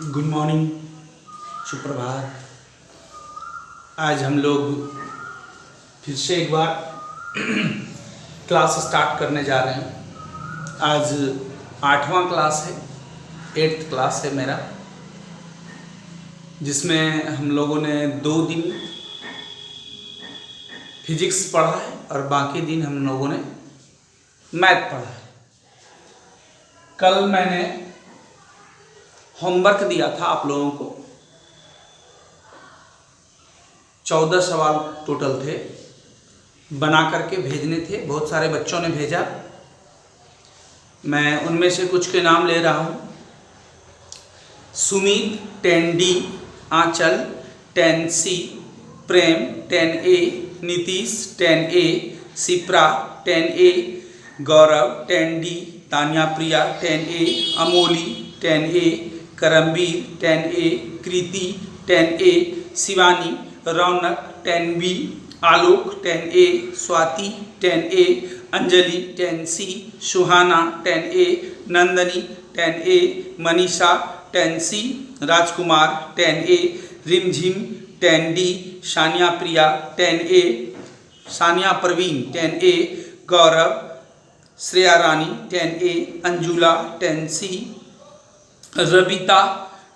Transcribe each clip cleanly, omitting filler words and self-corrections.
Good morning, सुप्रभात। आज हम लोग फिर से एक बार क्लास स्टार्ट करने जा रहे हैं। आज 8वां क्लास है, 8th क्लास है मेरा, जिसमें हम लोगों ने 2 दिन फिजिक्स पढ़ा है और बाकी दिन हम लोगों ने मैथ पढ़ा है। कल मैंने होमवर्क दिया था आप लोगों को, 14 सवाल टोटल थे, बना करके भेजने थे। बहुत सारे बच्चों ने भेजा, मैं उनमें से कुछ के नाम ले रहा हूँ। सुमित 10D, आंचल 10C, प्रेम 10A, Nitish 10A, Shipra 10A, गौरव 10D, तान्या प्रिया 10A, Amoli 10A, Karambir 10A, कृति 10A, शिवानी, रौनक 10B, आलोक 10A, Swati 10A, Anjali 10C, सुहाना 10A, Nandini 10A, Manisha 10C, राजकुमार 10A, रिमझिम 10D, सानिया प्रिया 10A, सानिया प्रवीण 10A, गौरव, श्रेया रानी 10A, Anjula 10C, Rabita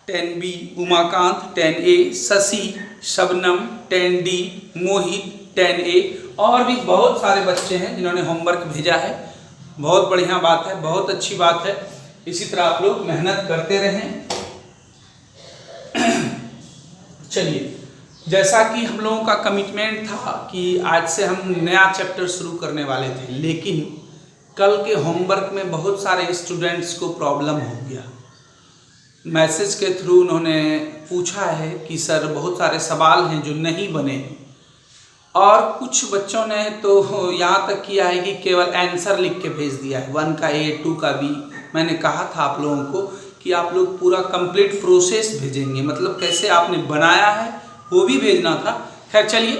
10B, Umakant 10A, Shashi, Shabnam 10D, मोहित 10A, और भी बहुत सारे बच्चे हैं जिन्होंने होमवर्क भेजा है। बहुत बढ़िया बात है, बहुत अच्छी बात है। इसी तरह आप लोग मेहनत करते रहें। चलिए, जैसा कि हम लोगों का कमिटमेंट था कि आज से हम नया चैप्टर शुरू करने वाले थे, लेकिन कल के होमवर्क में बहुत सारे स्टूडेंट्स को प्रॉब्लम हो गया। मैसेज के थ्रू उन्होंने पूछा है कि सर बहुत सारे सवाल हैं जो नहीं बने, और कुछ बच्चों ने तो यहाँ तक किया है कि केवल आंसर लिख के भेज दिया है, 1 का A, 2 का B। मैंने कहा था आप लोगों को कि आप लोग पूरा कंप्लीट प्रोसेस भेजेंगे, मतलब कैसे आपने बनाया है वो भी भेजना था। खैर चलिए,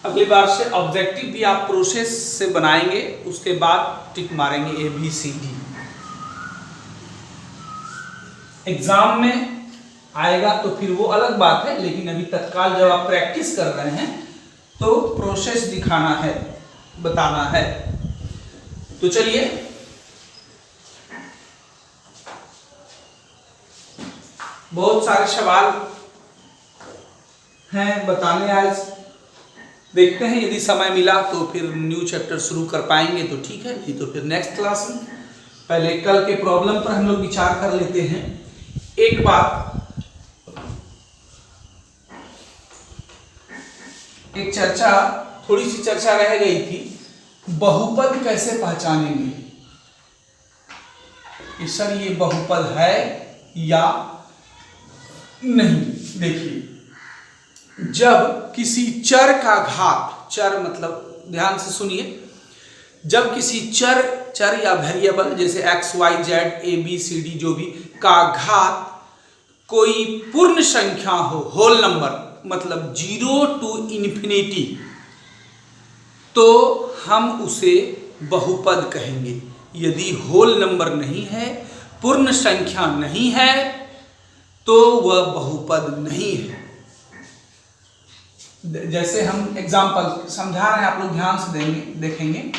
अगली बार से ऑब्जेक्टिव भी आप प्रोसेस से बनाएंगे, उसके बाद टिक मारेंगे ABCD। एग्जाम में आएगा तो फिर वो अलग बात है, लेकिन अभी तत्काल जब आप प्रैक्टिस कर रहे हैं तो प्रोसेस दिखाना है, बताना है। तो चलिए, बहुत सारे सवाल हैं बताने आज, देखते हैं यदि समय मिला तो फिर न्यू चैप्टर शुरू कर पाएंगे तो ठीक है, नहीं तो फिर नेक्स्ट क्लास में। पहले कल के प्रॉब्लम पर हम लोग विचार कर लेते हैं। एक बात, एक चर्चा, थोड़ी सी चर्चा रह गई थी, बहुपद कैसे पहचानेंगे कि सर ये बहुपद है या नहीं। देखिए, जब किसी चर का घात, चर मतलब ध्यान से सुनिए, जब किसी चर या वेरिएबल जैसे x, y, z, a, b, c, d जो भी का घात कोई पूर्ण संख्या हो, होल नंबर, मतलब 0 to infinity, तो हम उसे बहुपद कहेंगे। यदि होल नंबर नहीं है, पूर्ण संख्या नहीं है, तो वह बहुपद नहीं है। जैसे हम एग्जाम्पल समझा रहे हैं, आप लोग ध्यान से देखेंगे।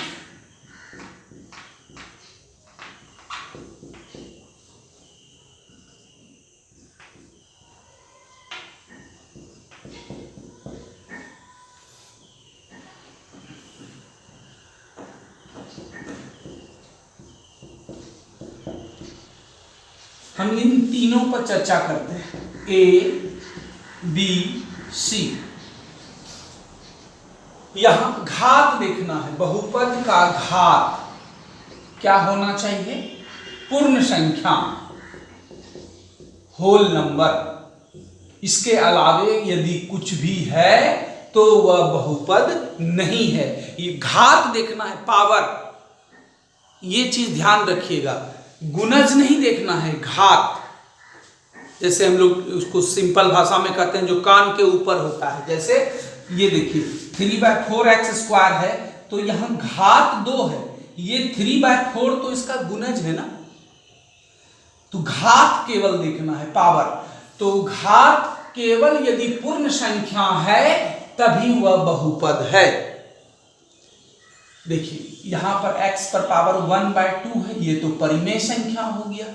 हम इन तीनों पर चर्चा करते हैं, A, B, C। यहां घात देखना है, बहुपद का घात क्या होना चाहिए? पूर्ण संख्या, होल नंबर। इसके अलावे यदि कुछ भी है तो वह बहुपद नहीं है। ये घात देखना है, पावर, ये चीज ध्यान रखिएगा। गुणज नहीं देखना है, घात। जैसे हम लोग उसको सिंपल भाषा में कहते हैं जो कान के ऊपर होता है। जैसे ये देखिए 3/4x² है, तो यहाँ घात 2 है, ये 3/4 तो इसका गुणज है ना। तो घात केवल देखना है, पावर। तो घात केवल यदि पूर्ण संख्या है तभी वह बहुपद है। देखिए यहां पर x पर पावर 1/2 है, ये तो परिमेय संख्या हो गया,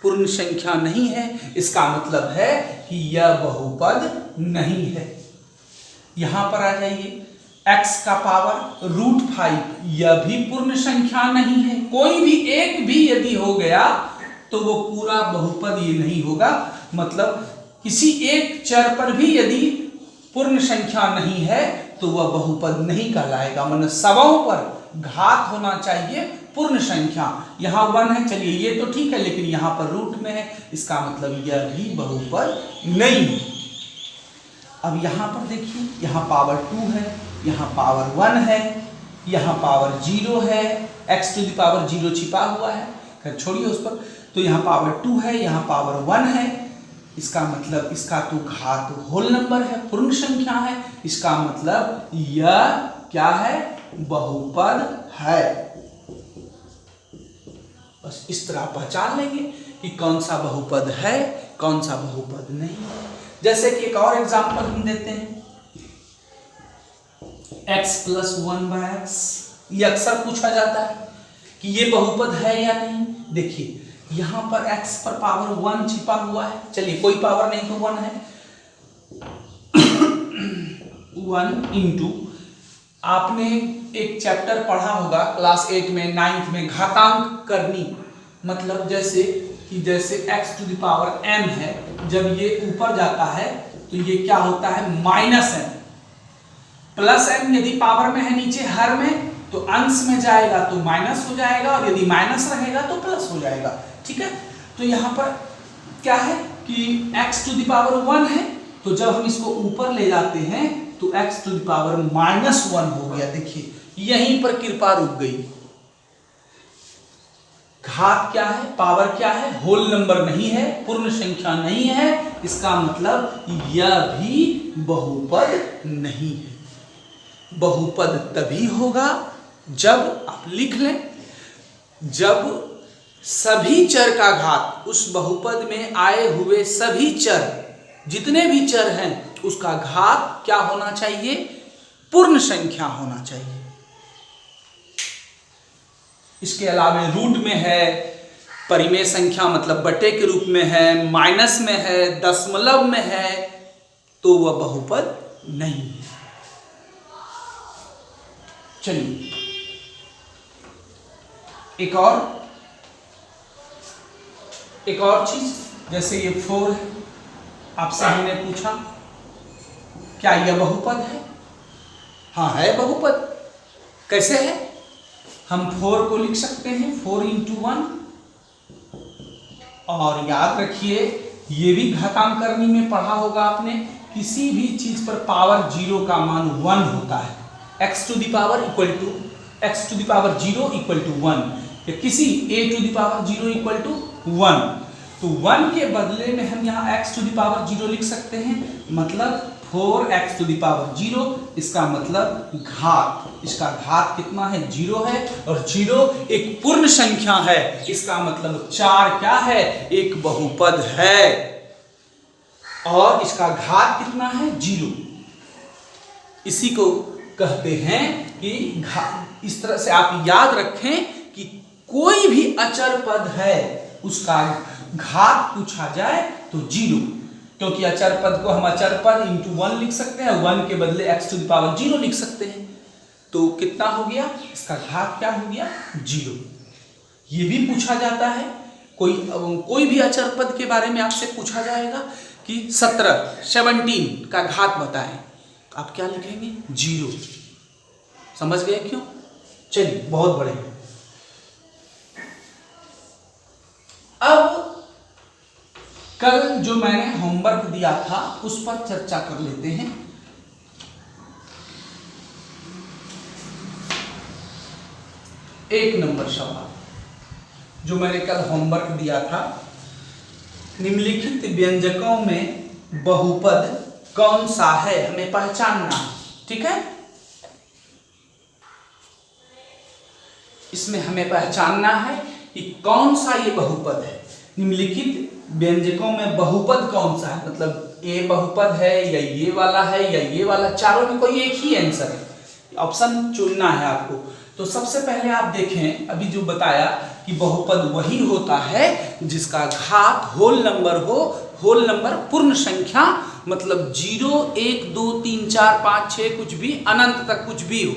पूर्ण संख्या नहीं है, इसका मतलब है कि यह बहुपद नहीं है। यहां पर आ जाइए, x का पावर √5, यह भी पूर्ण संख्या नहीं है। कोई भी एक भी यदि हो गया तो वो पूरा बहुपद ये नहीं होगा, मतलब किसी एक चर पर भी यदि पूर्ण संख्या नहीं है तो वह बहुपद नहीं कहलाएगा। मतलब सबों पर घात होना चाहिए पूर्ण संख्या। यहाँ 1 है, चलिए ये तो ठीक है, लेकिन यहाँ पर रूट में है, इसका मतलब यह भी बहुपद नहीं है। अब यहाँ पर देखिए, यहाँ पावर 2 है, यहाँ पावर 1 है, यहाँ पावर 0 है, x टू द पावर 0 छिपा हुआ है, खैर छोड़िए उस पर। तो यहाँ पावर 2 है, यहाँ पावर 1 है, इसका मतलब इसका तो घात होल नंबर है, पूर्ण संख्या है, इसका मतलब यह क्या है, बहुपद है। बस इस तरह पहचान लेंगे कि कौन सा बहुपद है, कौन सा बहुपद नहीं है। जैसे कि एक और एग्जांपल हम देते हैं, x + 1/x, ये अक्सर पूछा जाता है कि ये बहुपद है या नहीं। देखिए यहां पर x पर पावर 1 छिपा हुआ है, चलिए कोई पावर नहीं तो 1 है, 1 इंटू, आपने एक चैप्टर पढ़ा होगा क्लास 8 में, 9th में, घातांक करनी। मतलब जैसे कि x to the power m है, जब ये ऊपर जाता है तो ये क्या होता है, -m, प्लस m यदि पावर में है नीचे हर में तो अंश में जाएगा तो माइनस हो जाएगा, और यदि माइनस रहेगा तो प्लस हो जाएगा। ठीक है, तो यहाँ पर क्या है कि x टू द पावर 1 है, तो जब हम इसको ऊपर ले जाते हैं तो x टू द पावर -1 हो गया। देखिए यहीं पर कृपा रुक गई। घात क्या है, पावर क्या है, होल नंबर नहीं है, पूर्ण संख्या नहीं है, इसका मतलब यह भी बहुपद नहीं है। बहुपद तभी होगा जब, आप लिख लें, जब सभी चर का घात, उस बहुपद में आए हुए सभी चर, जितने भी चर हैं, उसका घात क्या होना चाहिए, पूर्ण संख्या होना चाहिए। इसके अलावा रूट में है, परिमेय संख्या मतलब बटे के रूप में है, माइनस में है, दशमलव में है, तो वह बहुपद नहीं है। चलिए एक और चीज, जैसे ये 4 है, आपसे हमने पूछा क्या यह बहुपद है? हाँ है बहुपद। कैसे है? हम 4 को लिख सकते हैं 4 × 1, और याद रखिए ये भी घातांक करनी में पढ़ा होगा आपने, किसी भी चीज पर पावर 0 का मान 1 होता है। x टू द पावर (0) = 1, या किसी a टू द पावर 0 = 1, तो 1 के बदले में हम यहाँ x टू द पावर 0 लिख सकते हैं, मतलब 4x टू द पावर 0, इसका मतलब घात, इसका घात कितना है, 0 है, और 0 एक पूर्ण संख्या है, इसका मतलब 4 क्या है, एक बहुपद है, और इसका घात कितना है, 0। इसी को कहते हैं कि इस तरह से आप याद रखें कि कोई भी अचर पद है उसका घात पूछा जाए तो 0, क्योंकि अचर पद को हम अचर पद × 1 लिख सकते हैं, 1 के बदले x टू द पावर 0 लिख सकते हैं, तो कितना हो गया, इसका घात क्या हो गया, 0। ये भी पूछा जाता है, कोई भी अचर पद के बारे में आपसे पूछा जाएगा कि 17 का घात बताएं, आप क्या लिखेंगे, 0। समझ गए क्यों? चलिए बहुत बड़े। अब कल जो मैंने होमवर्क दिया था उस पर चर्चा कर लेते हैं। एक नंबर सवाल जो मैंने कल होमवर्क दिया था, निम्नलिखित व्यंजकों में बहुपद कौन सा है, हमें पहचानना है। ठीक है, इसमें हमें पहचानना है कि कौन सा ये बहुपद है। निम्नलिखित व्यंजकों में बहुपद कौन सा है, मतलब ए बहुपद है या ये वाला है या ये वाला, चारों में कोई एक ही आंसर है, ऑप्शन चुनना है आपको। तो सबसे पहले आप देखें, अभी जो बताया कि बहुपद वही होता है जिसका घात होल नंबर हो, होल नंबर पूर्ण संख्या, मतलब 0 1 2 3 4 5 6 कुछ भी अनंत तक कुछ भी हो।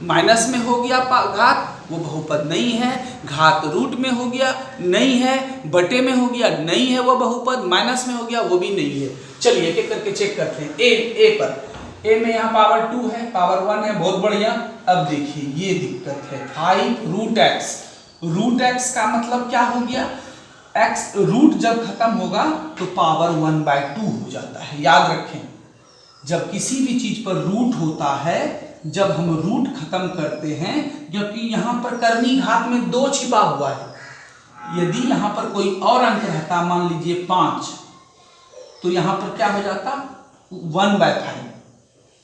माइनस में हो गया घात, वो बहुपद नहीं है। घात रूट में हो गया, नहीं है। बटे में हो गया, नहीं है वो बहुपद। माइनस में हो गया, वो भी नहीं है। चलिए एक एक करके चेक करते हैं। ए पर ए में यहाँ पावर 2 है, पावर 1 है, बहुत बढ़िया। अब देखिए ये दिक्कत है, 5 रूट एक्स। रूट एक्स का मतलब क्या हो गया, एक्स रूट जब खत्म होगा तो पावर 1/2 हो जाता है। याद रखें, जब किसी भी चीज पर रूट होता है, जब हम रूट खत्म करते हैं, क्योंकि यहां पर करनी घात में 2 छिपा हुआ है। यदि यहां पर कोई और अंक रहता, मान लीजिए 5, तो यहां पर क्या हो जाता 1/5,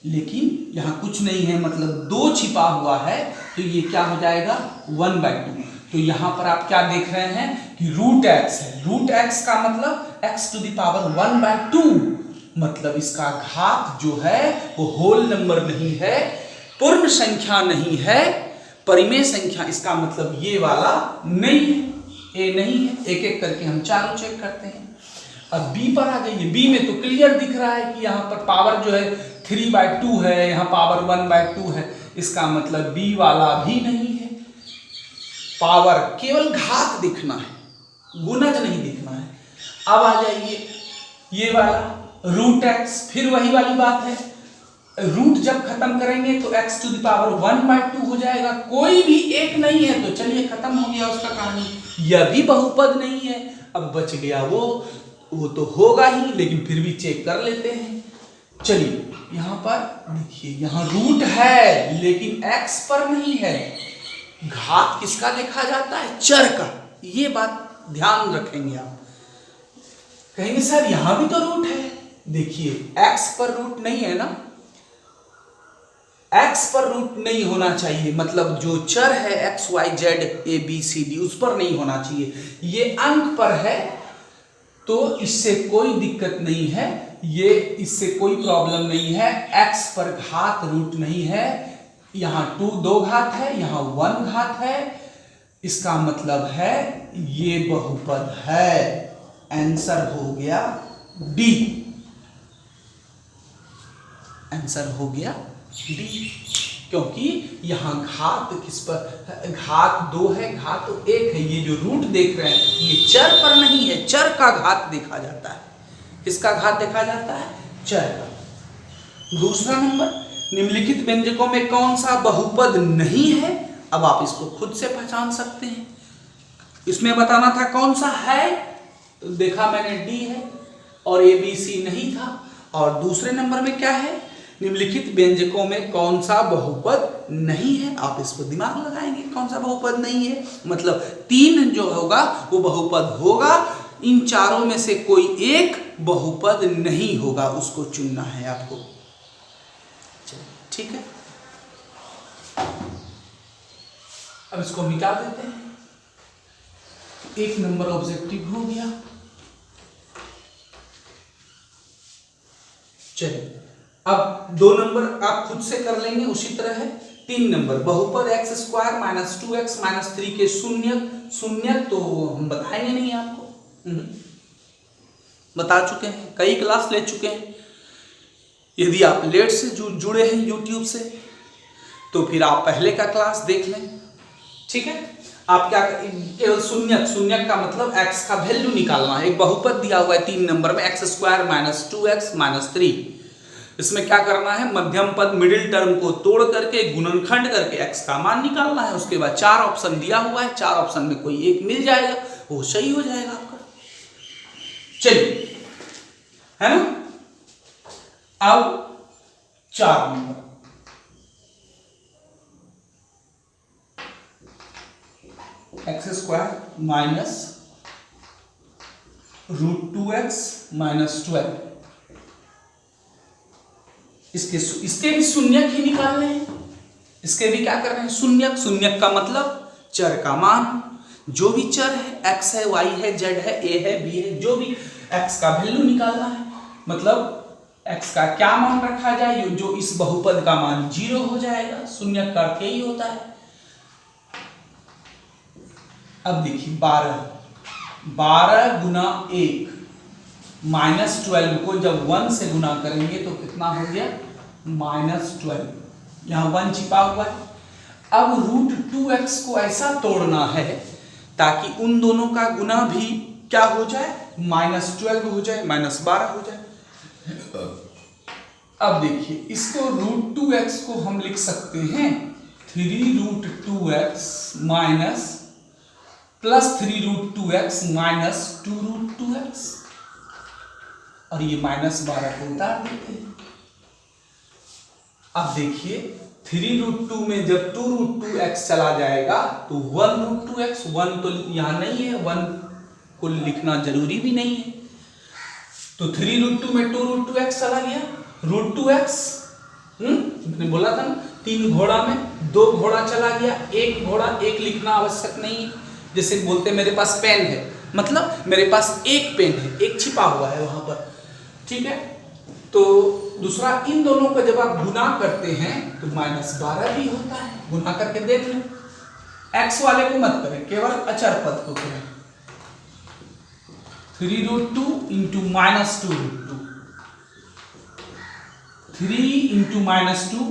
लेकिन यहां कुछ नहीं है, मतलब 2 छिपा हुआ है, तो ये क्या हो जाएगा 1/2। तो यहां पर आप क्या देख रहे हैं कि रूट एक्स है। रूट एक्स का मतलब x टू द पावर 1/2, मतलब इसका घात जो है वो होल नंबर नहीं है, पूर्ण संख्या नहीं है, परिमेय संख्या। इसका मतलब ये वाला नहीं है, ए नहीं है। एक एक करके हम चारों चेक करते हैं। अब बी पर आ जाइए। बी में तो क्लियर दिख रहा है कि यहाँ पर पावर जो है 3/2 है, यहाँ पावर 1/2 है। इसका मतलब बी वाला भी नहीं है। पावर केवल घात दिखना है, गुणज नहीं दिखना है। अब आ जाइए ये वाला रूट एक्स, फिर वही वाली बात है। रूट जब खत्म करेंगे तो x टू द पावर 1/2 हो जाएगा। कोई भी एक नहीं है, तो चलिए खत्म हो गया उसका कहानी। यह भी बहुपद नहीं है। अब बच गया वो तो होगा ही, लेकिन फिर भी चेक कर लेते हैं। चलिए यहाँ पर देखिए, यहाँ रूट है लेकिन x पर नहीं है। घात किसका देखा जाता है, चर का। ये बात ध्यान रखेंगे आप। कहेंगे सर यहां भी तो रूट है। देखिए x पर रूट नहीं है ना, x पर रूट नहीं होना चाहिए, मतलब जो चर है x y z a b c d उस पर नहीं होना चाहिए। ये अंक पर है तो इससे कोई दिक्कत नहीं है, ये इससे कोई प्रॉब्लम नहीं है। x पर घात रूट नहीं है। यहाँ 2 घात है, यहाँ 1 घात है। इसका मतलब है ये बहुपद है। आंसर हो गया डी। आंसर हो गया डी, क्योंकि यहाँ घात किस पर, घात 2 है, घात 1 है। ये जो रूट देख रहे हैं ये चर पर नहीं है, चर का घात देखा जाता है। किसका घात देखा जाता है, चर का। दूसरा नंबर, निम्नलिखित व्यंजकों में कौन सा बहुपद नहीं है। अब आप इसको खुद से पहचान सकते हैं। इसमें बताना था कौन सा है, तो देखा मैंने डी है और ए बी सी नहीं था। और दूसरे नंबर में क्या है, निम्नलिखित व्यंजकों में कौन सा बहुपद नहीं है। आप इस पर दिमाग लगाएंगे, कौन सा बहुपद नहीं है, मतलब 3 जो होगा वो बहुपद होगा। इन चारों में से कोई एक बहुपद नहीं होगा, उसको चुनना है आपको। ठीक है, अब इसको मिटा देते हैं। 1 नंबर ऑब्जेक्टिव हो गया। चलिए अब 2 नंबर आप खुद से कर लेंगे उसी तरह है। 3 नंबर, बहुपद x² - 2x - 3 के शून्य तो हम बताएंगे नहीं आपको, बता चुके हैं, कई क्लास ले चुके हैं। यदि आप लेट से जुड़े हैं यूट्यूब से तो फिर आप पहले का क्लास देख लें। ठीक है, आप क्या केवल शून्य का मतलब x का वैल्यू निकालना है। एक बहुपद दिया हुआ है 3 नंबर में, x² - 2x - 3। इसमें क्या करना है, मध्यम पद मिडिल टर्म को तोड़ करके गुणनखंड करके x का मान निकालना है। उसके बाद 4 ऑप्शन दिया हुआ है, 4 ऑप्शन में कोई एक मिल जाएगा, वो सही हो जाएगा आपका। चलिए, है ना। अब 4 नंबर, x² - √2x - 12। इसके भी शून्यक ही निकालने हैं। इसके भी क्या कर रहे हैं, शून्यक। शून्यक का मतलब चर का मान। जो भी चर है, x है, y है, z है, a है, b है, जो भी x का वैल्यू निकालना है, मतलब x का क्या मान रखा जाए, जो इस बहुपद का मान 0 हो जाएगा। शून्य का अर्थ यही होता है। अब देखिए 12 गुना 1 -12 को जब 1 से गुना करेंगे तो कितना हो गया, -12, यहाँ 1 छिपा हुआ है। अब √2x को ऐसा तोड़ना है ताकि उन दोनों का गुना भी क्या हो जाए, -12 हो जाए, -12 हो जाए। अब देखिए इसको √2x को हम लिख सकते हैं 3√2x minus plus 3√2x minus 2√2x, और ये -12 को उतार देते हैं। अब देखिए 3√2 में जब 2√2x चला जाएगा तो 1√2x, 1 तो यहां नहीं है, 1 को लिखना जरूरी भी नहीं है, तो 3√2 में 2√2x चला गया, √2x मैंने बोला था ना 3 घोड़ा में 2 घोड़ा चला गया, 1 घोड़ा 1 लिखना आवश्यक नहीं है। जैसे बोलते मेरे पास पेन है, मतलब मेरे पास एक पेन है, एक छिपा हुआ है वहां पर, ठीक है। तो दूसरा, इन दोनों को जब आप गुना करते हैं तो -12 भी होता है, गुना करके देख लें। x वाले को मत करें, केवल अचर पद को करें। 3√2 इंटू -2√2, 3 इंटू -2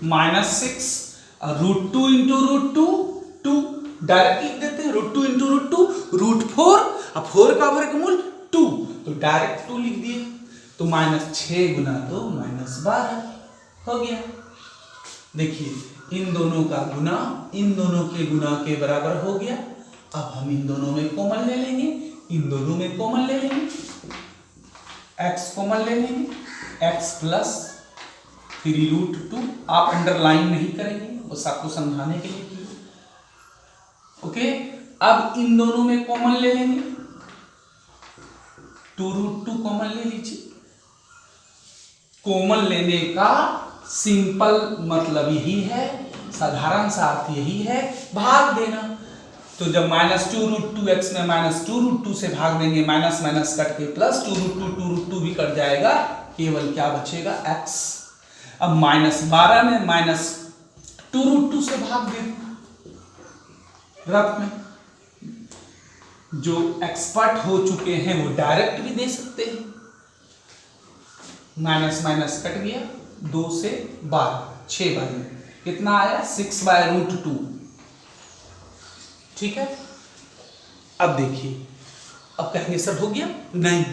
-6, और √2 इंटू √2 2, डायरेक्ट लिख देते हैं। √2 इंटू √2 √4, अब 4 का वर्गमूल 2, तो डायरेक्ट 2 लिख दिए, तो -6 गुना 2 -12 हो गया। देखिए इन दोनों का गुना इन दोनों के गुना के बराबर हो गया। अब हम इन दोनों में कॉमन ले लेंगे, इन दोनों में कॉमन ले लेंगे, x कॉमन ले लेंगे, x प्लस 3√2, आप अंडरलाइन नहीं करेंगे, बस आपको समझाने के लिए किया। ओके, अब इन दोनों में कॉमन ले लेंगे, 2√2 कॉमन ले लीजिए। कॉमन लेने का सिंपल मतलब यही है, साधारण सा अर्थ यही है, भाग देना। तो जब -2√2x में -2√2 से भाग देंगे, माइनस माइनस कट के प्लस 2√2 भी कट जाएगा, केवल क्या बचेगा, x। अब -12 में -2√2 से भाग दें, रफ में जो एक्सपर्ट हो चुके हैं वो डायरेक्ट भी दे सकते हैं। माइनस माइनस कट गया, 2 से 12, 6 बार में कितना आया, 6/√2, ठीक है। अब देखिए, अब कहेंगे सर हो गया, नहीं,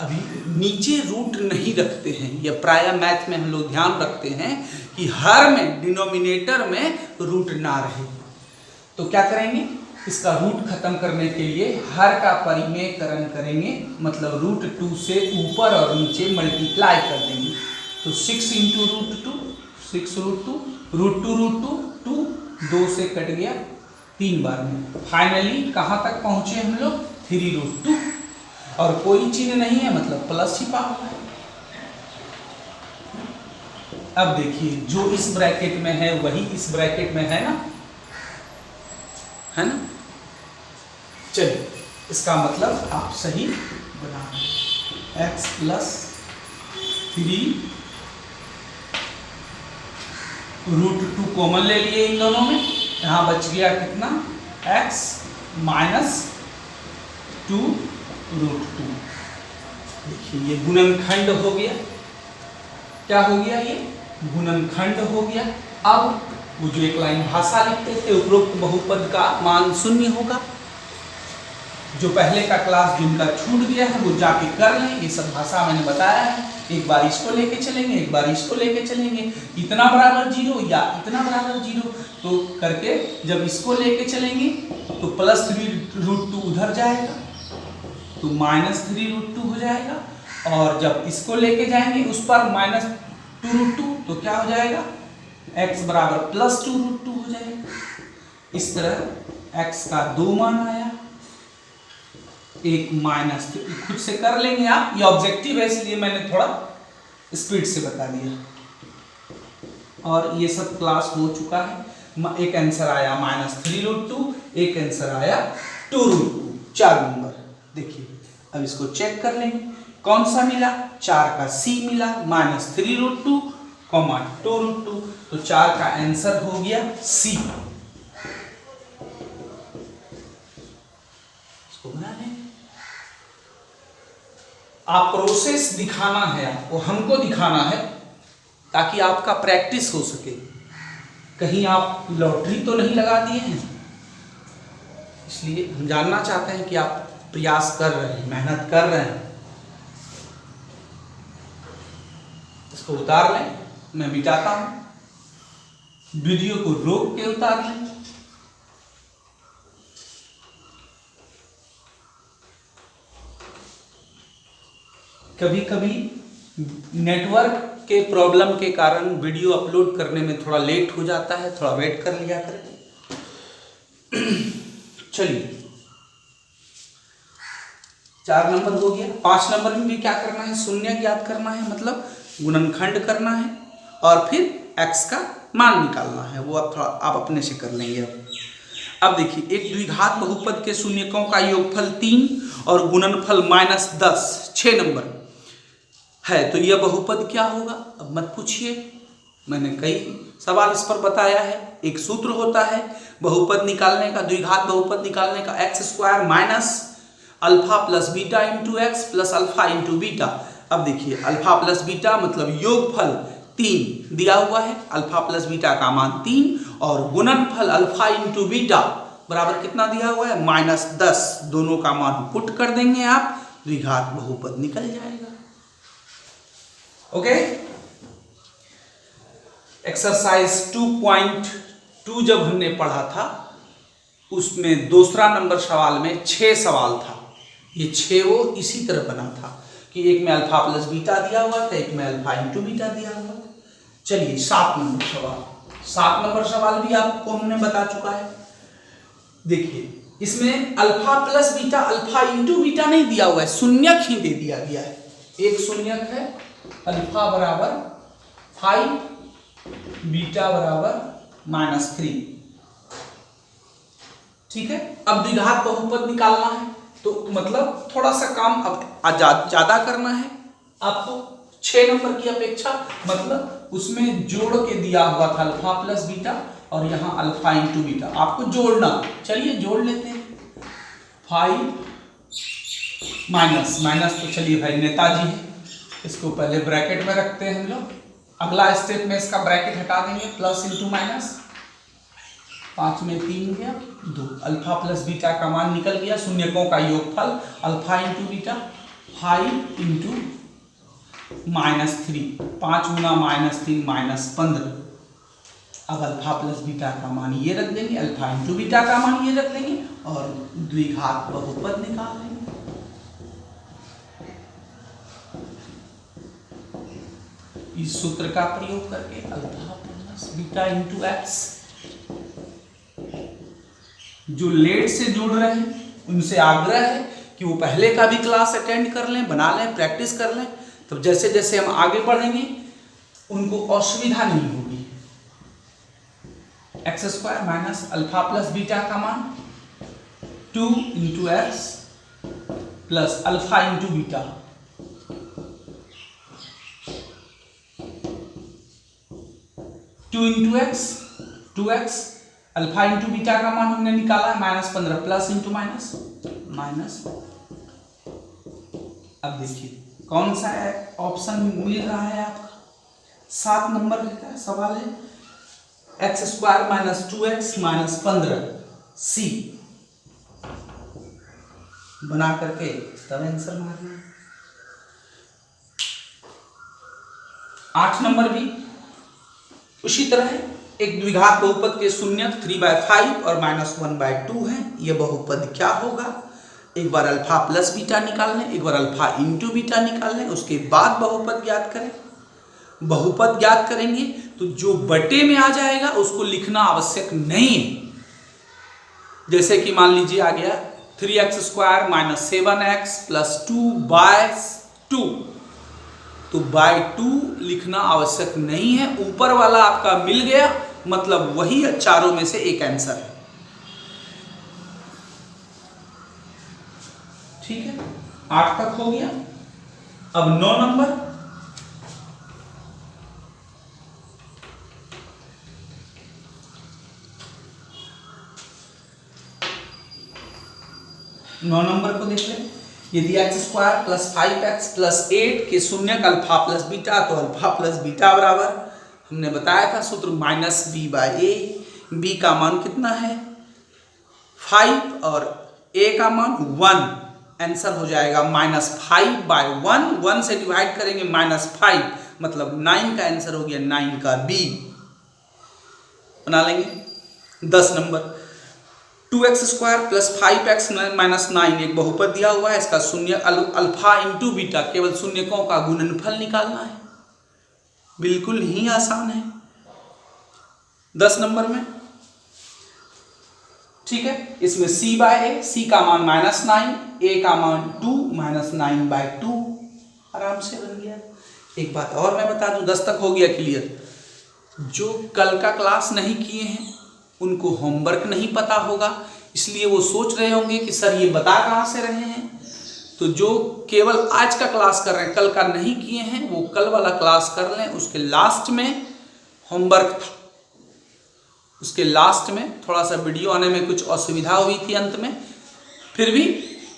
अभी नीचे रूट नहीं रखते हैं। यह प्राय मैथ में हम लोग ध्यान रखते हैं कि हर में डिनोमिनेटर में रूट ना रहे। तो क्या करेंगे, इसका रूट खत्म करने के लिए हर का परिमेयकरण करेंगे, मतलब √2 से ऊपर और नीचे मल्टीप्लाई कर देंगे। तो 6 इंटू √2, 6√2, √2 2, 2 से कट गया 3 बार में। फाइनली कहाँ तक पहुंचे हम लोग, 3√2, और कोई चिन्ह नहीं है, मतलब प्लस छिपा हुआ है। अब देखिए जो इस ब्रैकेट में है वही इस ब्रैकेट में है ना। चलिए, इसका मतलब आप सही बना, x प्लस 3 √2 कॉमन ले लिए इन दोनों में, यहाँ बच गया कितना, x माइनस 2√2। देखिए ये गुणनखंड हो गया, क्या हो गया, ये गुणनखंड हो गया। अब वो जो एक लाइन भाषा लिखते थे, उपरोक्त बहुपद का मान 0 होगा। जो पहले का क्लास जिनका छूट गया है वो जाके कर लें, ये सब भाषा मैंने बताया है। एक बार इसको लेके चलेंगे, एक बार इसको लेके चलेंगे, इतना बराबर 0 या इतना बराबर 0, तो करके जब इसको लेके चलेंगे तो प्लस 3√2 उधर जाएगा, तो -3√2 हो जाएगा, और जब इसको लेके जाएंगे उस पर -2√2, तो क्या हो जाएगा, x बराबर +2√2 हो जाएगा। इस तरह x का 2 मान आया, एक माइनस, खुद से कर लेंगे आप, ये ऑब्जेक्टिव है इसलिए मैंने थोड़ा स्पीड से बता दिया। और ये सब क्लास हो चुका है, एक आंसर आया -3√2, एक आंसर आया 2√2, 4 नंबर। देखिए अब इसको चेक कर लेंगे कौन सा मिला, 4 का सी मिला, -3√2, 2√2, तो 4 का आंसर हो गया सी। इसको बना लें। आप प्रोसेस दिखाना है, आपको हमको दिखाना है ताकि आपका प्रैक्टिस हो सके। कहीं आप लॉटरी तो नहीं लगा दिए हैं, इसलिए हम जानना चाहते हैं कि आप प्रयास कर रहे हैं, मेहनत कर रहे हैं। इसको उतार लें, मैं मिटाता हूं, वीडियो को रोक के उतार लें। कभी कभी नेटवर्क के प्रॉब्लम के कारण वीडियो अपलोड करने में थोड़ा लेट हो जाता है, थोड़ा वेट कर लिया करें। चलिए 4 नंबर हो गया। 5 नंबर में भी क्या करना है, शून्य ज्ञात करना है, मतलब गुणनखंड करना है और फिर x का मान निकालना है। वो आप थोड़ा आप अपने से कर लेंगे। अब देखिए एक द्विघात बहुपद के शून्यकों का योगफल 3 और गुणनफल -10, 6 नंबर है, तो यह बहुपद क्या होगा। अब मत पूछिए, मैंने कई सवाल इस पर बताया है। एक सूत्र होता है बहुपद निकालने का, द्विघात बहुपद निकालने का, x² minus alpha plus beta into x plus alpha into beta. अब देखिए अल्फा प्लस बीटा मतलब योगफल 3 दिया हुआ है, अल्फा प्लस बीटा का मान 3 और गुणनफल अल्फा इंटू बीटा बराबर कितना दिया हुआ है, -10। दोनों का मान पुट कर देंगे आप, द्विघात बहुपद निकल जाएगा। ओके। एक्सरसाइज 2.2 जब हमने पढ़ा था उसमें दूसरा नंबर सवाल में 6 सवाल था। ये 6 वो इसी तरह बना था कि एक में अल्फा प्लस बीटा दिया हुआ था, एक में अल्फा इंटू बीटा दिया हुआ था। चलिए 7 नंबर सवाल। 7 नंबर सवाल भी आपको हमने बता चुका है। देखिए इसमें alpha plus beta alpha into beta नहीं दिया हुआ है, शून्यक ही दे दिया गया है। एक शून्यक है अल्फा बराबर 5, बीटा बराबर -3। ठीक है। अब द्विघात बहुपद निकालना है तो मतलब थोड़ा सा काम अब ज्यादा करना है आपको 6 नंबर की अपेक्षा, मतलब उसमें जोड़ के दिया हुआ था अल्फा प्लस बीटा और यहाँ अल्फा इंटू बीटा, आपको जोड़ना। चलिए जोड़ लेते हैं। 5 माइनस तो चलिए भाई नेताजी है, इसको पहले ब्रैकेट में रखते हैं हम लोग। अगला स्टेप में इसका ब्रैकेट हटा देंगे, प्लस इंटू माइनस, 5 में 3 गया 2, अल्फा प्लस बीटा का मान निकल गया। शून्यकों का योगफल अल्फा इंटू बीटा 5 इंटू -3, 5 गुना -3 -15। अब अल्फा प्लस बीटा का मान ये रख देंगे, अल्फा इंटू बीटा का मान ये रख देंगे और द्विघात बहुपद निकाल लेंगे। इस सूत्र का प्रयोग करके alpha plus beta into x. जो लेट से जुड़ रहे हैं उनसे आग्रह है कि वो पहले का भी क्लास अटेंड कर लें, बना लें, प्रैक्टिस कर लें, तो जैसे जैसे हम आगे बढ़ेंगे उनको असुविधा नहीं होगी। x² minus alpha plus beta का मान 2 into x plus alpha into beta, 2 into x 2x, alpha into beta का मान हमने निकाला है -15, प्लस इंटू माइनस। अब देखिए कौन सा ऑप्शन मिल रहा है आपका, 7 नंबर का सवाल है। x² माइनस 2x माइनस 15 सी बना करके तब आंसर मारना। 8 नंबर भी उसी तरह है। एक द्विघात बहुपद के शून्यक 3/5 और -1/2 है। यह बहुपद क्या होगा, एक बार अल्फा प्लस बीटा निकाल लें, एक बार अल्फा इंटू बीटा निकाल लें, उसके बाद बहुपद ज्ञात करें। बहुपद ज्ञात करेंगे तो जो बटे में आ जाएगा उसको लिखना आवश्यक नहीं है। जैसे कि मान लीजिए आ गया 3x² माइनस 7x प्लस 2/2, तो बाय 2 लिखना आवश्यक नहीं है। ऊपर वाला आपका मिल गया मतलब वही चारों में से एक आंसर है। ठीक है, 8 तक हो गया। अब 9 नंबर, को देख लें। यदि x square plus 5x plus 8 के शून्यक अल्फा प्लस बीटा, तो अल्फा प्लस बीटा बराबर, हमने बताया था सूत्र minus b by a. B का मान कितना है 5 और ए का मान 1, आंसर हो जाएगा माइनस 5 बाई 1 से डिवाइड करेंगे माइनस 5, मतलब 9 का आंसर हो गया 9 का बी। बना लेंगे। 10 number, 2x square plus 5x minus 9 एक बहुपद दिया हुआ है, इसका शून्य अल्फा इंटू बीटा, केवल शून्यकों का गुणनफल निकालना है, बिल्कुल ही आसान है 10 नंबर में। ठीक है, इसमें c बाय ए, c का मान माइनस 9, a का मान 2 माइनस 9 बाई 2, आराम से बन गया। एक बात और मैं बता दूं, 10 तक हो गया क्लियर। जो कल का क्लास नहीं किए हैं उनको होमवर्क नहीं पता होगा, इसलिए वो सोच रहे होंगे कि सर ये बता कहाँ से रहे हैं। तो जो केवल आज का क्लास कर रहे हैं, कल का नहीं किए हैं, वो कल वाला क्लास कर लें। उसके लास्ट में होमवर्क था, उसके लास्ट में थोड़ा सा वीडियो आने में कुछ असुविधा हुई थी अंत में, फिर भी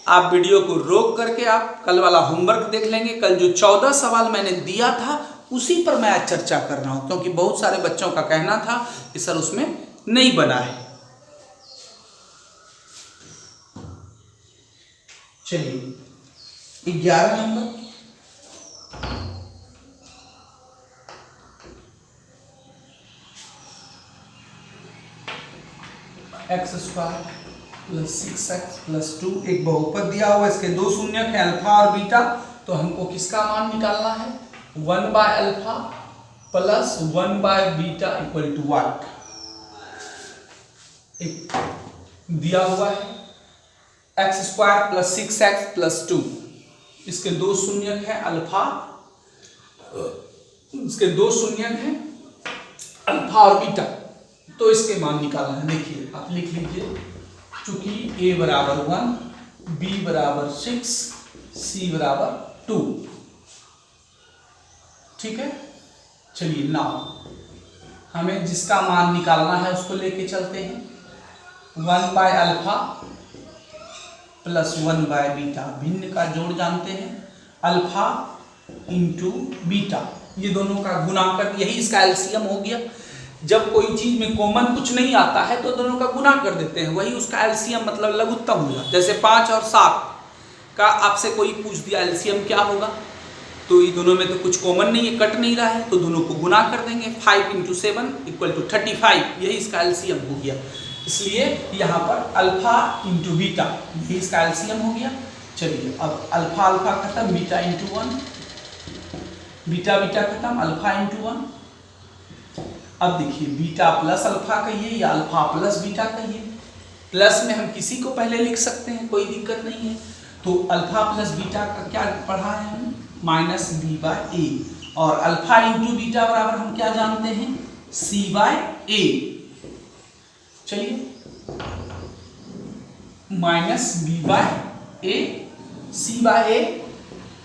आप वीडियो को रोक करके आप कल वाला होमवर्क देख लेंगे। कल जो 14 सवाल मैंने दिया था उसी पर मैं आज चर्चा कर रहा हूँ, क्योंकि बहुत सारे बच्चों का कहना था कि सर उसमें नहीं बना है। चलिए 11 number, x square plus 6x plus 2 एक बहुपद दिया हुआ, इसके दो शून्यक हैं अल्फा और बीटा, तो हमको किसका मान निकालना है 1 by alpha plus 1 by beta equal to what. एक दिया हुआ है x square plus 6x plus 2, इसके दो शून्यक हैं अल्फा, इसके दो शून्यक हैं अल्फा और बीटा, तो इसके मान निकालना है। देखिए आप लिख लीजिए, चूंकि a बराबर 1, b बराबर 6, c बराबर 2। ठीक है, चलिए नाउ हमें जिसका मान निकालना है उसको लेके चलते हैं। 1 by alpha plus 1 by beta, भिन्न का जोड़ जानते हैं, अल्फा इंटू बीटा, ये दोनों का गुणा कर, यही इसका एलसीएम हो गया। जब कोई चीज में कॉमन कुछ नहीं आता है तो दोनों का गुणा कर देते हैं, वही उसका एलसीएम मतलब लघुत्तम हो जाता है। जैसे 5 और 7 का आपसे कोई पूछ दिया एलसीएम क्या होगा, तो ये दोनों में तो कुछ कॉमन नहीं है, कट नहीं रहा है, तो दोनों को गुणा कर देंगे। 5 इंटू 7 इक्वल टू 35, यही इसका एलसीएम हो गया। इसलिए यहाँ पर अल्फा इंटू बीटा, यही इसका एलसीएम हो गया। चलिए अब अल्फा अल्फा खत्म, बीटा इंटू 1, बीटा बीटा खत्म, अल्फा इंटू 1। अब देखिए बीटा प्लस अल्फा कहिए या अल्फा प्लस बीटा कहिए, प्लस में हम किसी को पहले लिख सकते हैं, कोई दिक्कत नहीं है। तो अल्फा प्लस बीटा का क्या पढ़ा है हम, माइनस बी बाय ए, और अल्फा इंटू बीटा बराबर हम क्या जानते हैं सी बाय ए। चलिए माइनस बी बाय ए, सी बाय ए,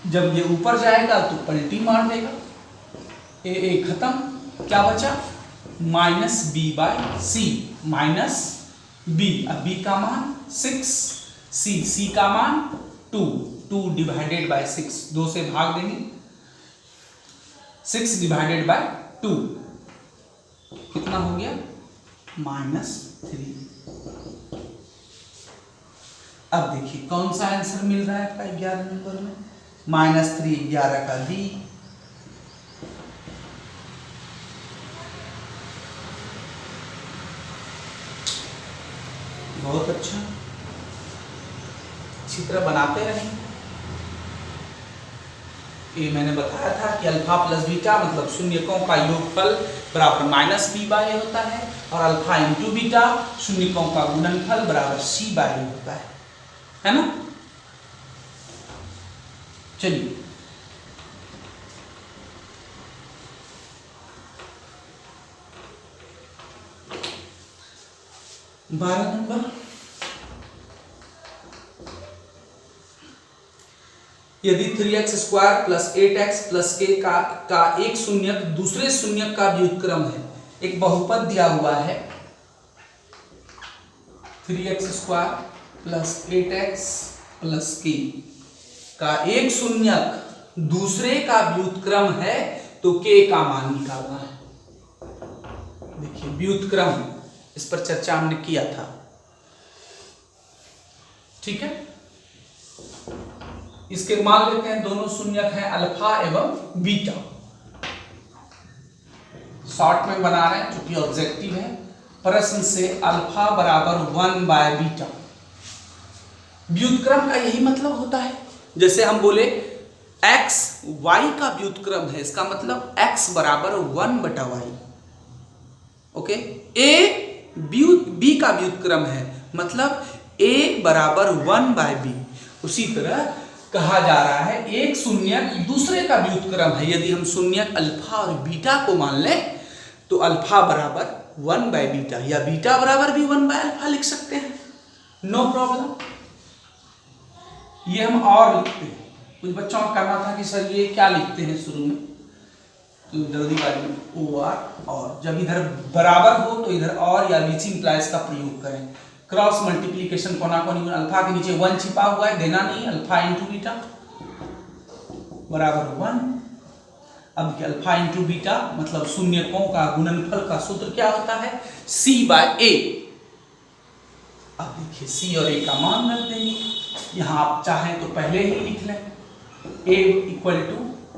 जब ये ऊपर जाएगा तो पलटी मार देगा, ए खत्म, क्या बचा माइनस बी बाय सी, माइनस बी, अब बी का मान 6, सी का मान 2 डिवाइडेड बाय 6, 2 से भाग देंगे, 6 डिवाइडेड बाय 2 कितना हो गया -3। अब देखिए कौन सा आंसर मिल रहा है आपका 11 नंबर में, -3 11 का डी। बहुत अच्छा, चित्र बनाते रहें। ये मैंने बताया था कि अल्फा प्लस बीटा मतलब शून्यकों का योगफल बराबर माइनस बी बाय होता है, और अल्फा इंटू बीटा शून्यकों का गुणनफल बराबर सी बाय होता है ना। चलिए 12 नंबर, यदि 3x² plus 8x plus k का एक शून्यक दूसरे शून्यक का व्युत्क्रम है। एक बहुपद दिया हुआ है 3x² plus 8x plus k का एक शून्यक दूसरे का व्युत्क्रम है, तो k का मान निकालना है। देखिए व्युत्क्रम, इस पर चर्चा हमने किया था, ठीक है। इसके मान लेते हैं, दोनों शून्यक हैं अल्फा एवं बीटा। शॉर्ट में बना रहे हैं क्योंकि ऑब्जेक्टिव है। प्रश्न से अल्फा बराबर 1/बीटा। व्युत्क्रम का यही मतलब होता है। जैसे हम बोले x y का व्युत्क्रम है, इसका मतलब x बराबर 1/y। ओके, a b का व्युत्क्रम है, मतलब a बराबर 1/b। उसी तरह कहा जा रहा है एक शून्यक दूसरे का व्युत्क्रम है। यदि हम शून्यक अल्फा और बीटा को मान लें तो अल्फा बराबर 1/बीटा या बीटा बराबर भी 1/अल्फा लिख सकते हैं, नो प्रॉब्लम। ये हम और लिखते हैं। कुछ बच्चों का करना था कि सर ये क्या लिखते हैं शुरू में, तो जल्दीबाजी में OR और, जब इधर बराबर हो तो इधर और या विच इंप्लाइज का प्रयोग करें। क्रॉस मल्टीप्लीकेशन कोना कोनी, अल्फा के नीचे 1 छिपा हुआ है, देना नहीं, अल्फा इंटू बीटा बराबर 1। अब अल्फा इंटू बीटा मतलब शून्यकों का गुणनफल का सूत्र क्या होता है, C/A। अब देखिए C और A का मान रख देंगे। यहाँ आप चाहें तो पहले ही लिख लें, A =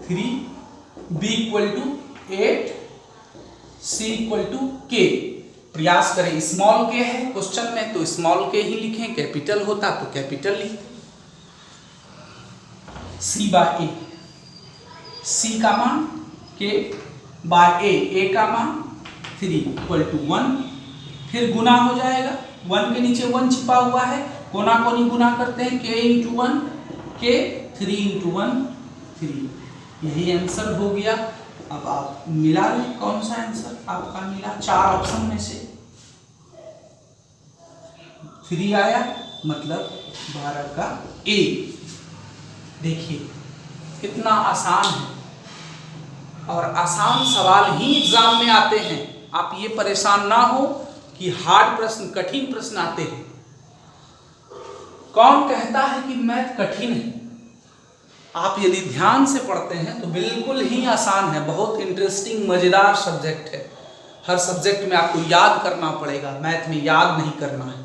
3, B = 8, C = K। प्रयास करें, स्मॉल k है क्वेश्चन में तो स्मॉल k ही लिखें, कैपिटल होता तो कैपिटल लिखें। C/A, C का मान K/A, A का मान 3 = 1, फिर गुना हो जाएगा। 1 के नीचे 1 छिपा हुआ है, कोना कोनी गुना करते हैं, K × 1 K, 3 × 1 3। यही आंसर हो गया। अब आप मिला लें कौन सा आंसर आपका मिला, 4 ऑप्शन में से 3 आया, मतलब 12 का A। देखिए कितना आसान है, और आसान सवाल ही एग्जाम में आते हैं। आप ये परेशान ना हो कि हार्ड प्रश्न, कठिन प्रश्न आते हैं। कौन कहता है कि मैथ कठिन है? आप यदि ध्यान से पढ़ते हैं तो बिल्कुल ही आसान है। बहुत इंटरेस्टिंग मजेदार सब्जेक्ट है। हर सब्जेक्ट में आपको याद करना पड़ेगा, मैथ में याद नहीं करना है।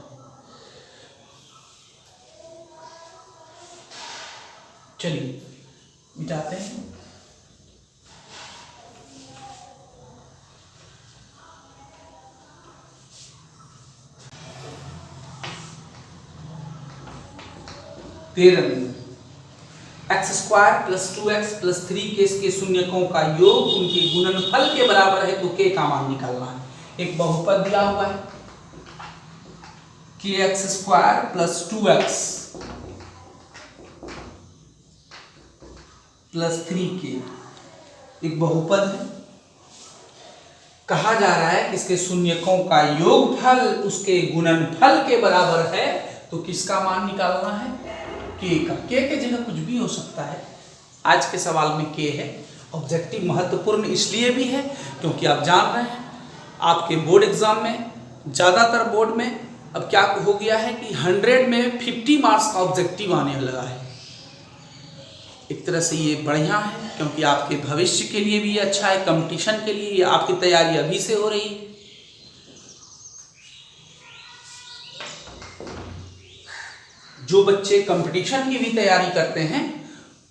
चलिए मिटाते हैं। x² + 2x + 3k के शून्यकों का योग उनके गुणनफल के बराबर है, तो k का मान निकालना है। एक बहुपद दिया हुआ है kx² + 2x + 3k, एक बहुपद है। कहा जा रहा है कि इसके शून्यकों का योगफल उसके गुणनफल के बराबर है, तो किसका मान निकालना है, k का। k के जगह कुछ भी हो सकता है। आज के सवाल में k है। ऑब्जेक्टिव महत्वपूर्ण इसलिए भी है क्योंकि आप जान रहे हैं आपके बोर्ड एग्जाम में, ज़्यादातर बोर्ड में अब क्या हो गया है कि 100 में 50 मार्क्स का ऑब्जेक्टिव आने लगा है। एक तरह से ये बढ़िया है क्योंकि आपके भविष्य के लिए भी ये अच्छा है, कंपटीशन के लिए आपकी तैयारी अभी से हो रही है। जो बच्चे कंपटीशन की भी तैयारी करते हैं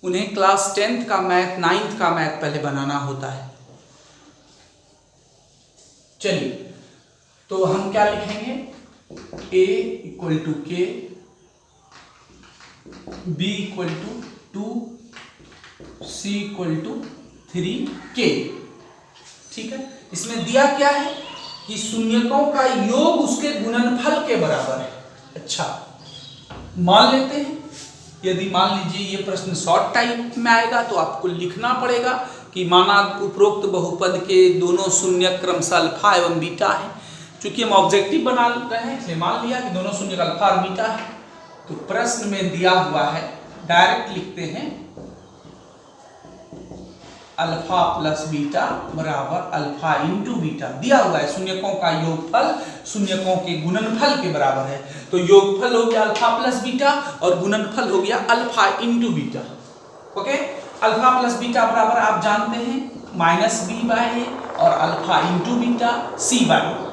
उन्हें क्लास 10th का मैथ, 9th का मैथ पहले बनाना होता है। चलिए तो हम क्या लिखेंगे, A = K, B = 2, C = 3k। ठीक है, इसमें दिया क्या है कि शून्यकों का योग उसके गुणनफल के बराबर है। अच्छा मान लेते हैं, यदि मान लीजिए ये प्रश्न शॉर्ट टाइप में आएगा तो आपको लिखना पड़ेगा कि माना उपरोक्त बहुपद के दोनों शून्यक क्रमशः अल्फा एवं बीटा है। क्योंकि हम ऑब्जेक्टिव बना रहे हैं इसलिए मान लिया कि दोनों शून्य का अल्फा और बीटा है। तो प्रश्न में दिया हुआ है, डायरेक्ट लिखते हैं अल्फा प्लस बीटा बराबर अल्फा इंटू बीटा। दिया हुआ है शून्यकों का योगफल शून्यकों के गुणनफल के बराबर है। तो योगफल हो गया अल्फा प्लस बीटा और गुणनफल हो गया alpha into beta. Okay, alpha plus beta बराबर आप जानते हैं माइनस बी बाय ए और अल्फा इंटू बीटा सी बाय।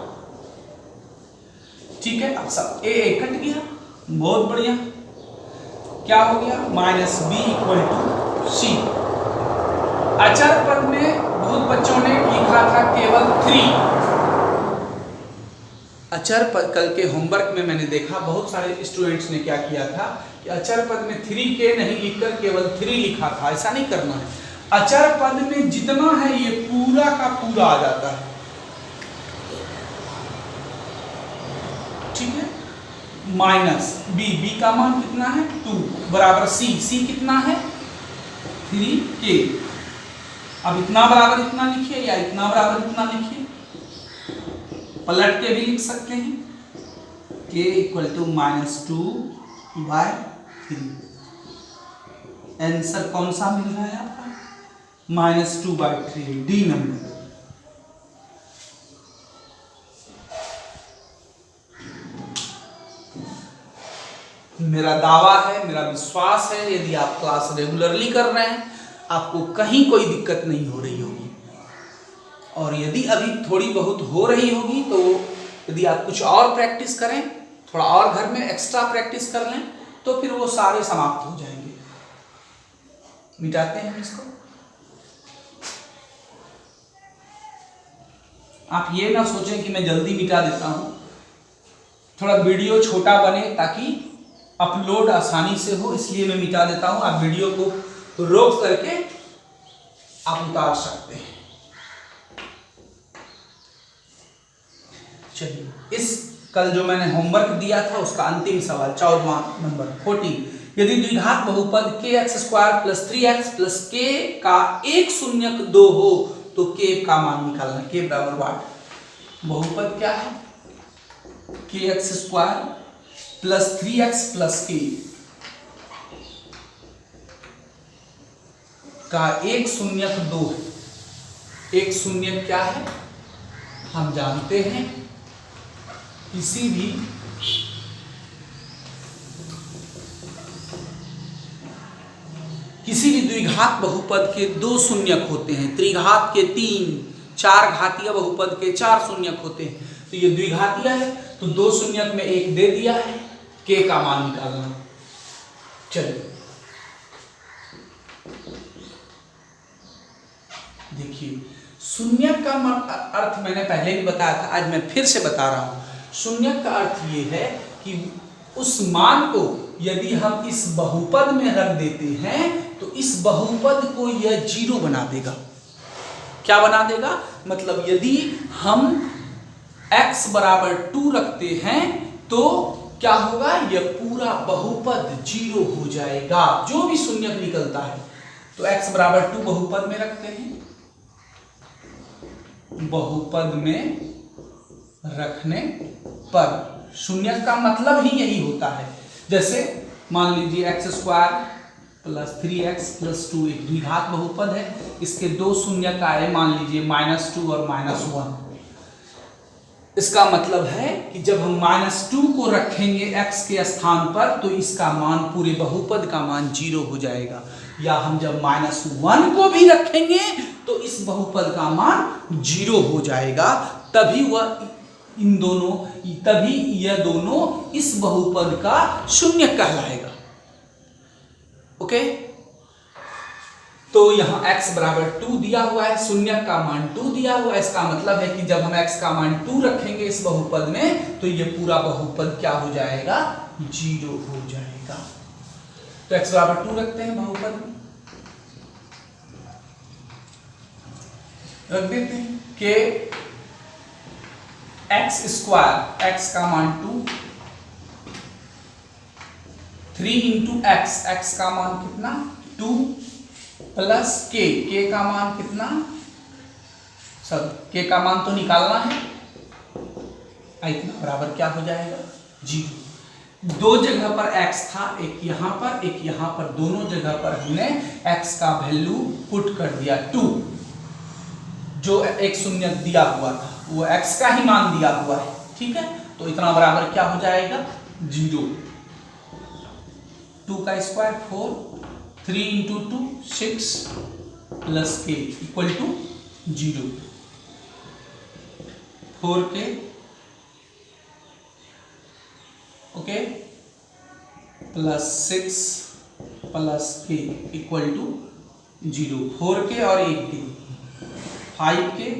ठीक है, अब सब ए कट गया, बहुत बढ़िया। क्या हो गया, माइनस बी इक्वल टू सी। अचर पद में बहुत बच्चों ने लिखा था केवल 3। अचर पद कल के होमवर्क में मैंने देखा बहुत सारे स्टूडेंट्स ने क्या किया था कि अचर पद में 3k नहीं लिखकर केवल 3 लिखा था। ऐसा नहीं करना है। अचर पद में जितना है ये पूरा का पूरा आ जाता है। ठीक है, माइनस बी का मान कितना है 2 बराबर सी कितना है 3k। अब इतना बराबर इतना लिखिए या इतना बराबर इतना लिखिए, पलट के भी लिख सकते हैं। k equal to -2/3। आंसर कौन सा मिल रहा है आपका, -2/3, डी नंबर। मेरा दावा है, मेरा विश्वास है, यदि आप क्लास रेगुलरली कर रहे हैं आपको कहीं कोई दिक्कत नहीं हो रही होगी। और यदि अभी थोड़ी बहुत हो रही होगी तो यदि आप कुछ और प्रैक्टिस करें, थोड़ा और घर में एक्स्ट्रा प्रैक्टिस कर लें तो फिर वो सारे समाप्त हो जाएंगे। मिटाते हैं इसको। आप ये ना सोचें कि मैं जल्दी मिटा देता हूं, थोड़ा वीडियो छोटा बने ताकि अपलोड आसानी से हो, इसलिए मैं मिटा देता हूं। आप वीडियो को रोक करके आप उतार सकते हैं। चलिए, इस कल जो मैंने होमवर्क दिया था उसका अंतिम सवाल 14वां नंबर 40। यदि द्विघात बहुपद kx² + 3x + k का एक शून्यक 2 हो तो k का मान निकालना। k बराबर वाट, बहुपद क्या है kx² + 3x + k का एक शून्यक 2 है। एक शून्यक क्या है हम जानते हैं, किसी भी द्विघात बहुपद के 2 शून्यक होते हैं। त्रिघात के 3, 4 घातीय बहुपद के 4 शून्यक होते हैं। तो ये द्विघातीय है तो 2 शून्यक में 1 दे दिया है, k का मान निकालना। चलिए देखिए, शून्यक का अर्थ मैंने पहले भी बताया था, आज मैं फिर से बता रहा हूं। शून्यक का अर्थ ये है कि उस मान को यदि हम इस बहुपद में रख देते हैं तो इस बहुपद को यह 0 बना देगा। क्या बना देगा, मतलब यदि हम x बराबर 2 रखते हैं तो क्या होगा, यह पूरा बहुपद 0 हो जाएगा, जो भी शून्यक निकलता है। तो x बराबर 2 बहुपद में रखते हैं, बहुपद में रखने पर शून्यक का मतलब ही यही होता है। जैसे मान लीजिए x² + 3x + 2 एक द्विघात बहुपद है, इसके 2 शून्यक आए, मान लीजिए -2 और -1। इसका मतलब है कि जब हम -2 को रखेंगे x के स्थान पर तो इसका मान, पूरे बहुपद का मान 0 हो जाएगा। या हम जब -1 को भी रखेंगे तो इस बहुपद का मान 0 हो जाएगा। तभी यह दोनों इस बहुपद का शून्यक कहलाएगा। ओके, तो यहाँ x बराबर 2 दिया हुआ है, शून्यक का मान 2 दिया हुआ है। इसका मतलब है कि जब हम x का मान 2 रखेंगे इस बहुपद में तो ये पूरा बहुपद क्या हो जाएगा, 0 हो जाएगा। तो x बराबर 2 रखते हैं बहुपद में, रख देते हैं कि x², x का मान 2, 3 × x का मान कितना 2 प्लस k का मान कितना, सब k का मान तो निकालना है, इतना बराबर क्या हो जाएगा 0। दो जगह पर x था, एक यहाँ पर एक यहाँ पर, दोनों जगह पर हमने x का वैल्यू पुट कर दिया 2। जो एक शून्य दिया हुआ था वो x का ही मान दिया हुआ है, ठीक है। तो इतना बराबर क्या हो जाएगा 0। 2 का square 4, 3 into 2 6 plus k equal to 0। 4k okay plus 6 plus k equal to 0। 4k और 1k 5k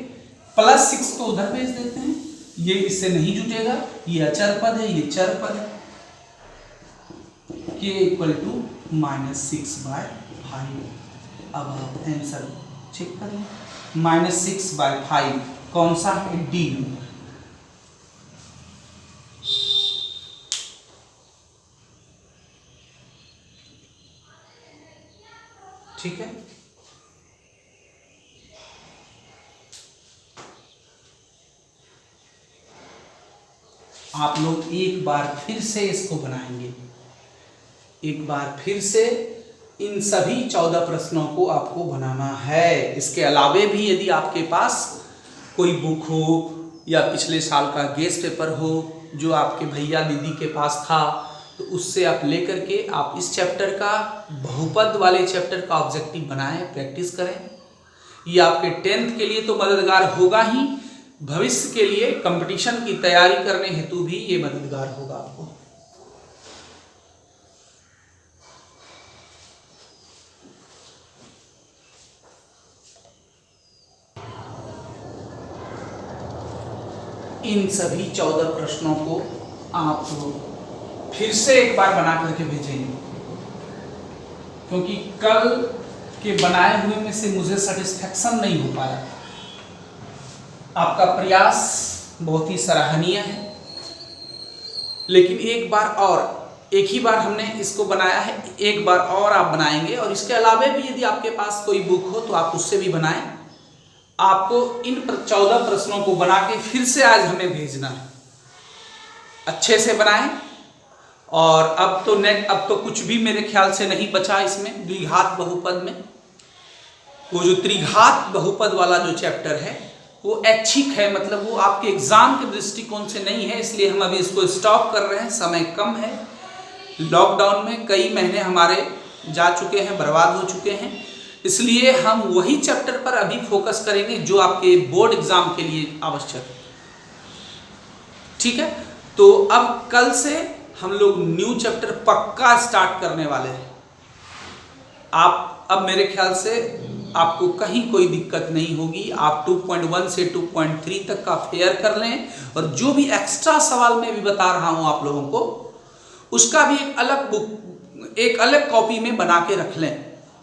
प्लस 6 को उधर भेज देते हैं, ये इससे नहीं जुटेगा, ये अचर पद है, ये चर पद है। k equal to -6/5। अब आप आंसर चेक कर लें। -6/5 कौन सा है डी नंबर। ठीक है, आप लोग एक बार फिर से इसको बनाएंगे, एक बार फिर से इन सभी 14 प्रश्नों को आपको बनाना है। इसके अलावे भी यदि आपके पास कोई बुक हो या पिछले साल का गेस्ट पेपर हो जो आपके भैया दीदी के पास था, तो उससे आप लेकर के आप इस चैप्टर का, बहुपद वाले चैप्टर का ऑब्जेक्टिव बनाएं, प्रैक्टिस करें। ये आपके 10th के लिए तो मददगार होगा ही, भविष्य के लिए कंपटीशन की तैयारी करने हेतु भी ये मददगार होगा आपको। इन सभी 14 प्रश्नों को आप फिर से एक बार बना करके भेजेंगे, क्योंकि कल के बनाए हुए में से मुझे सेटिस्फैक्शन नहीं हो पाया। आपका प्रयास बहुत ही सराहनीय है, लेकिन एक बार और, एक ही बार हमने इसको बनाया है, एक बार और आप बनाएंगे। और इसके अलावे भी यदि आपके पास कोई बुक हो तो आप उससे भी बनाएं। आपको इन 14 प्रश्नों को बना के फिर से आज हमें भेजना है, अच्छे से बनाएं। और अब तो कुछ भी मेरे ख्याल से नहीं बचा इसमें, द्विघात बहुपद में। वो जो त्रिघात बहुपद वाला जो चैप्टर है वो ऐच्छिक है, मतलब वो आपके एग्जाम के दृष्टिकोण से नहीं है, इसलिए हम अभी इसको स्टॉप कर रहे हैं। समय कम है, लॉकडाउन में कई महीने हमारे जा चुके हैं, बर्बाद हो चुके हैं, इसलिए हम वही चैप्टर पर अभी फोकस करेंगे जो आपके बोर्ड एग्जाम के लिए आवश्यक है। ठीक है, तो अब कल से हम लोग न्यू चैप्टर पक्का स्टार्ट करने वाले हैं। आप अब मेरे ख्याल से आपको कहीं कोई दिक्कत नहीं होगी। आप 2.1 से 2.3 तक का फेयर कर लें, और जो भी एक्स्ट्रा सवाल मैं भी बता रहा हूं आप लोगों को, उसका भी एक अलग बुक, एक अलग कॉपी में बना के रख लें,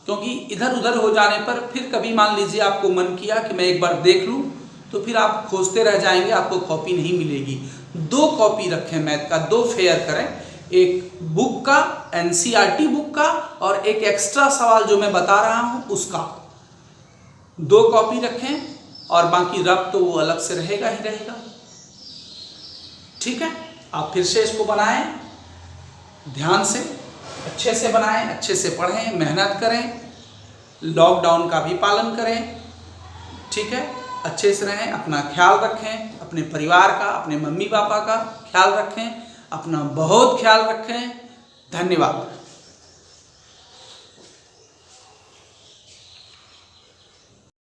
क्योंकि इधर उधर हो जाने पर फिर कभी मान लीजिए आपको मन किया कि मैं एक बार देख लूं, तो फिर आप खोजते रह जाएंगे, आपको कॉपी नहीं मिलेगी। 2 कॉपी रखें मैथ का, 2 फेयर करें, एक बुक का, एनसीईआरटी बुक का, और एक एक्स्ट्रा सवाल जो मैं बता रहा हूं उसका। 2 कॉपी रखें, और बाकी रब तो वो अलग से रहेगा ही रहेगा। ठीक है, आप फिर से इसको बनाएं, ध्यान से, अच्छे से बनाएं, अच्छे से पढ़ें, मेहनत करें, लॉकडाउन का भी पालन करें। ठीक है, अच्छे से रहें, अपना ख्याल रखें, अपने परिवार का, अपने मम्मी पापा का ख्याल रखें, अपना बहुत ख्याल रखें। धन्यवाद।